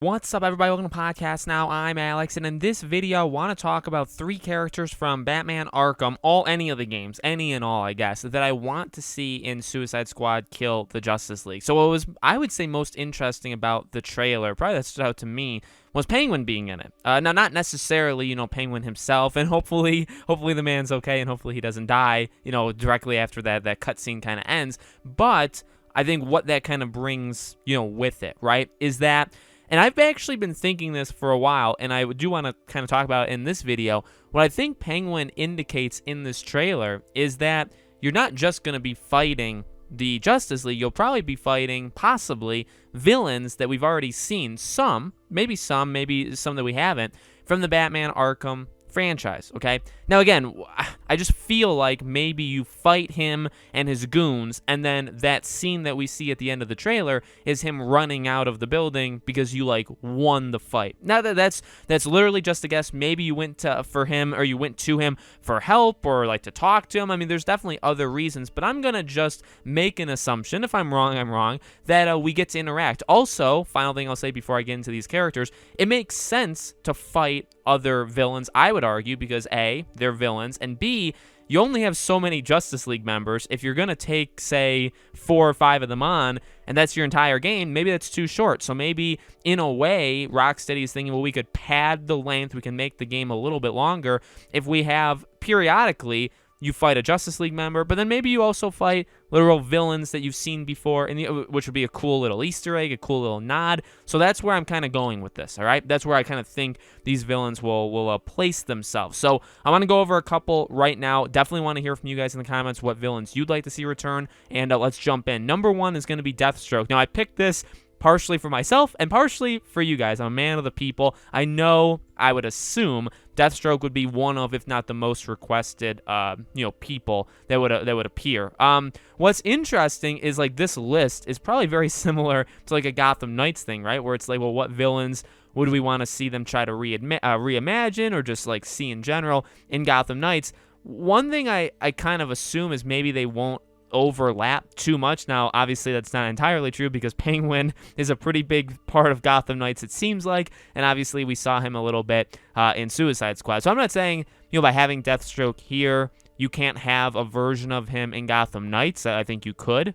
What's up, everybody? Welcome to the podcast. Now, I'm Alex, and in this video, I want to talk about 3 characters from Batman Arkham, any of the games, any and all, I guess, that I want to see in Suicide Squad kill the Justice League. So what was, I would say, most interesting about the trailer, probably that stood out to me, was Penguin being in it. Now, not necessarily, Penguin himself, and hopefully the man's okay, and hopefully he doesn't die, directly after that cutscene kind of ends. But I think what that kind of brings, with it, right, is that. And I've actually been thinking this for a while, and I do want to kind of talk about it in this video. What I think Penguin indicates in this trailer is that you're not just going to be fighting the Justice League. You'll probably be fighting, possibly, villains that we've already seen. Maybe some that we haven't, from the Batman Arkham franchise, okay? Now, again, I just feel like maybe you fight him and his goons, and then that scene that we see at the end of the trailer is him running out of the building because you, won the fight. Now, that's literally just a guess. Maybe you went to him for help or, to talk to him. I mean, there's definitely other reasons, but I'm going to just make an assumption. If I'm wrong, I'm wrong, that we get to interact. Also, final thing I'll say before I get into these characters, it makes sense to fight other villains, I would argue, because A, they're villains, and B, you only have so many Justice League members. If you're going to take, say, 4 or 5 of them on, and that's your entire game, maybe that's too short. So maybe, in a way, Rocksteady is thinking, well, we could pad the length, we can make the game a little bit longer if we have, periodically, you fight a Justice League member, but then maybe you also fight literal villains that you've seen before, which would be a cool little Easter egg, a cool little nod. So that's where I'm kind of going with this, all right? That's where I kind of think these villains will place themselves. So I want to go over a couple right now. Definitely want to hear from you guys in the comments what villains you'd like to see return, and let's jump in. Number 1 is going to be Deathstroke. Now, I picked this partially for myself and partially for you guys. I'm a man of the people. I know, I would assume Deathstroke would be one of, if not the most requested, people that would appear. What's interesting is this list is probably very similar to a Gotham Knights thing, right? Where it's well, what villains would we want to see them try to reimagine or just see in general in Gotham Knights? One thing I kind of assume is maybe they won't overlap too much. Now, obviously, that's not entirely true because Penguin is a pretty big part of Gotham Knights, it seems like, and obviously we saw him a little bit in Suicide Squad. So I'm not saying, by having Deathstroke here, you can't have a version of him in Gotham Knights. I think you could.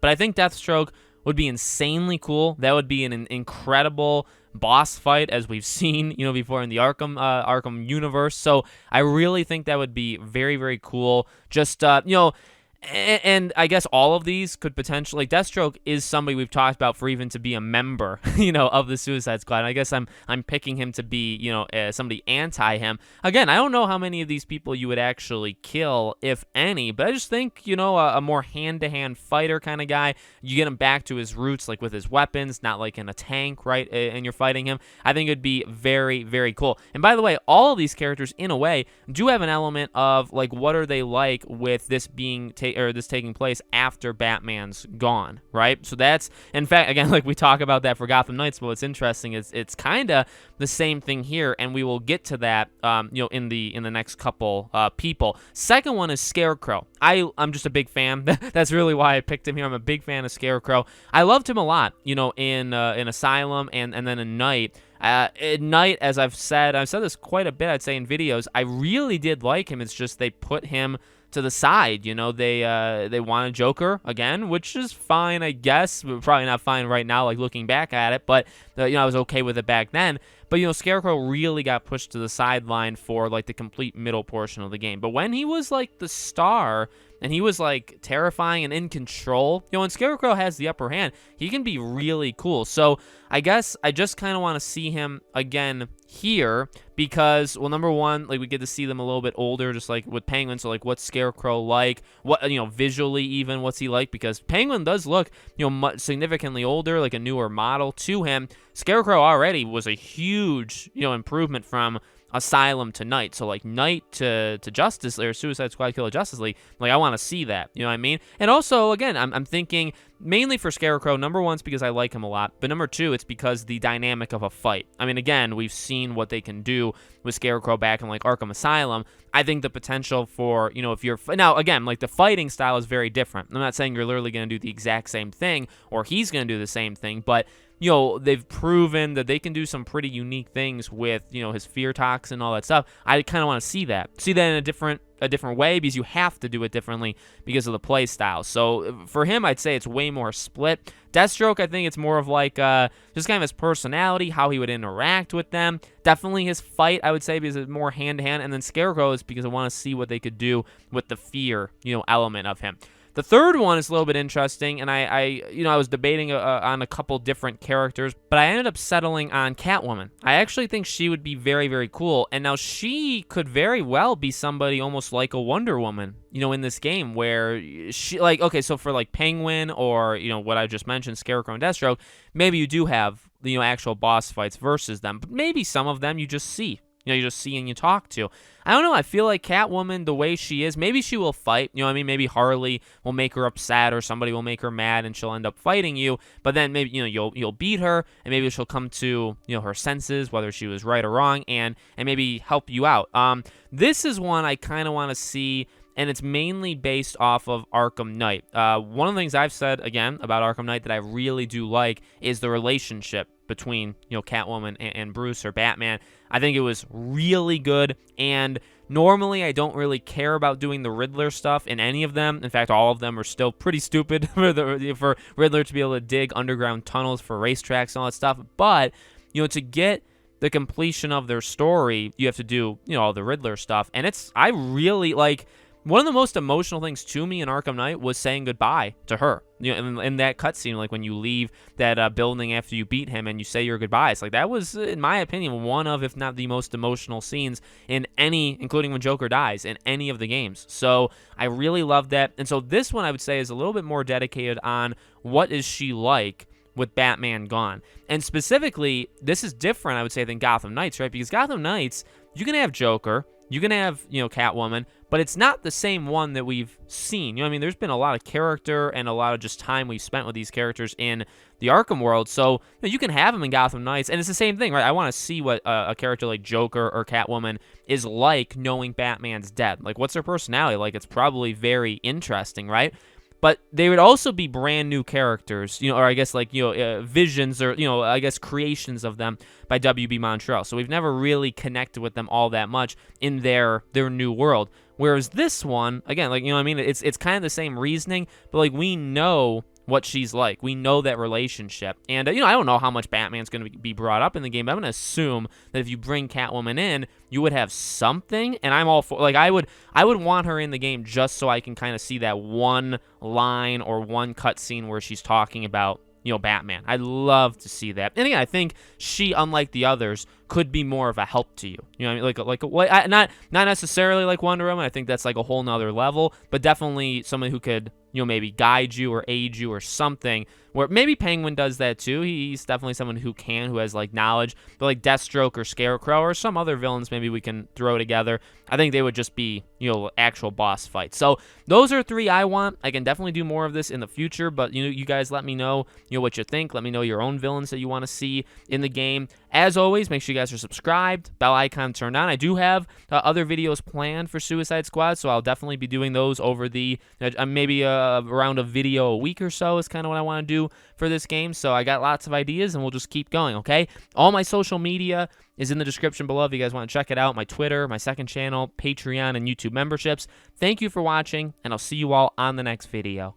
But I think Deathstroke would be insanely cool. That would be an incredible boss fight, as we've seen, before in the Arkham universe. So I really think that would be very, very cool. Just, and I guess all of these could potentially, Deathstroke is somebody we've talked about for even to be a member, of the Suicide Squad. And I guess I'm picking him to be, somebody anti him. Again, I don't know how many of these people you would actually kill, if any, but I just think, a more hand-to-hand fighter kind of guy. You get him back to his roots, with his weapons, not in a tank, right? And you're fighting him. I think it'd be very, very cool. And by the way, all of these characters, in a way, do have an element of, what are they like with this being this taking place after Batman's gone, right? So that's, in fact, again, we talk about that for Gotham Knights, but what's interesting is it's kind of the same thing here, and we will get to that, in the next couple people. Second one is Scarecrow. I'm just a big fan. That's really why I picked him here. I'm a big fan of Scarecrow. I loved him a lot, in Asylum and then in Night. At Night, as I've said this quite a bit, I'd say, in videos, I really did like him. It's just they put him to the side, they want a Joker again, which is fine, I guess. Probably not fine right now, looking back at it, but I was okay with it back then. But Scarecrow really got pushed to the sideline for the complete middle portion of the game. But when he was the star and he was terrifying and in control, when Scarecrow has the upper hand, he can be really cool. So I guess I just kind of want to see him again here because, well, number one, we get to see them a little bit older, just with Penguin. So what's Scarecrow like? What, visually even, what's he like? Because Penguin does look, much significantly older, a newer model to him. Scarecrow already was a huge, improvement from Asylum to Night. So Night to Justice League, or Suicide Squad Kill the Justice League, I want to see that, you know what I mean? And also, again, I'm thinking mainly for Scarecrow, number one, it's because I like him a lot, but number two, it's because the dynamic of a fight. I mean, again, we've seen what they can do with Scarecrow back in Arkham Asylum. I think the potential for, if you're, now again, the fighting style is very different. I'm not saying you're literally going to do the exact same thing or he's going to do the same thing, but they've proven that they can do some pretty unique things with, his fear toxin and all that stuff. I kind of want to see that in a different way, because you have to do it differently because of the play style. So for him, I'd say it's way more split. Deathstroke, I think it's more of like just kind of his personality, how he would interact with them. Definitely his fight, I would say, because it's more hand-to-hand. And then Scarecrow is because I want to see what they could do with the fear, element of him. The third one is a little bit interesting, and I was debating on a couple different characters, but I ended up settling on Catwoman. I actually think she would be very, very cool, and now she could very well be somebody almost like a Wonder Woman, in this game, where she, like, okay, so for like Penguin or, what I just mentioned, Scarecrow and Deathstroke, maybe you do have, actual boss fights versus them, but maybe some of them you just see. You just see and you talk to. I don't know. I feel like Catwoman, the way she is, maybe she will fight. Maybe Harley will make her upset or somebody will make her mad and she'll end up fighting you. But then maybe, you'll beat her and maybe she'll come to, her senses, whether she was right or wrong, and maybe help you out. This is one I kind of want to see, and it's mainly based off of Arkham Knight. One of the things I've said, again, about Arkham Knight that I really do like is the relationship between, Catwoman and Bruce or Batman. I think it was really good, and normally I don't really care about doing the Riddler stuff in any of them. In fact, all of them are still pretty stupid for Riddler to be able to dig underground tunnels for racetracks and all that stuff. But, to get the completion of their story, you have to do, all the Riddler stuff. And I really, like, one of the most emotional things to me in Arkham Knight was saying goodbye to her. In that cutscene, like when you leave that building after you beat him and you say your goodbyes, like that was, in my opinion, one of, if not the most emotional scenes in any, including when Joker dies, in any of the games. So I really love that. And so this one I would say is a little bit more dedicated on what is she like with Batman gone. And specifically, this is different, I would say, than Gotham Knights, right? Because Gotham Knights, you can have Joker, you can have, Catwoman, but it's not the same one that we've seen. There's been a lot of character and a lot of just time we've spent with these characters in the Arkham world. So you can have them in Gotham Knights, and it's the same thing, right? I want to see what a character like Joker or Catwoman is like knowing Batman's dead. Like, what's their personality like? It's probably very interesting, right? But they would also be brand new characters, or I guess like, visions or, I guess creations of them by W.B. Montreal. So we've never really connected with them all that much in their new world. Whereas this one, again, like, it's kind of the same reasoning, but like we know what she's like. We know that relationship. And, I don't know how much Batman's going to be brought up in the game, but I'm going to assume that if you bring Catwoman in, you would have something. And I'm all for, like, I would want her in the game just so I can kind of see that one line or one cutscene where she's talking about, Batman. I'd love to see that. And again, I think she, unlike the others, could be more of a help to you. Not necessarily like Wonder Woman. I think that's like a whole nother level, but definitely someone who could, maybe guide you or aid you or something. Where maybe Penguin does that too. He's definitely someone who has like knowledge. But like Deathstroke or Scarecrow or some other villains maybe we can throw together. I think they would just be, actual boss fights. So those are three I want. I can definitely do more of this in the future, but you guys let me know, what you think. Let me know your own villains that you want to see in the game. As always, make sure you guys are subscribed, bell icon turned on. I do have other videos planned for Suicide Squad, so I'll definitely be doing those over the maybe around a video a week or so is kind of what I want to do for this game. So I got lots of ideas, and we'll just keep going, okay? All my social media is in the description below if you guys want to check it out. My Twitter, my second channel, Patreon, and YouTube memberships. Thank you for watching, and I'll see you all on the next video.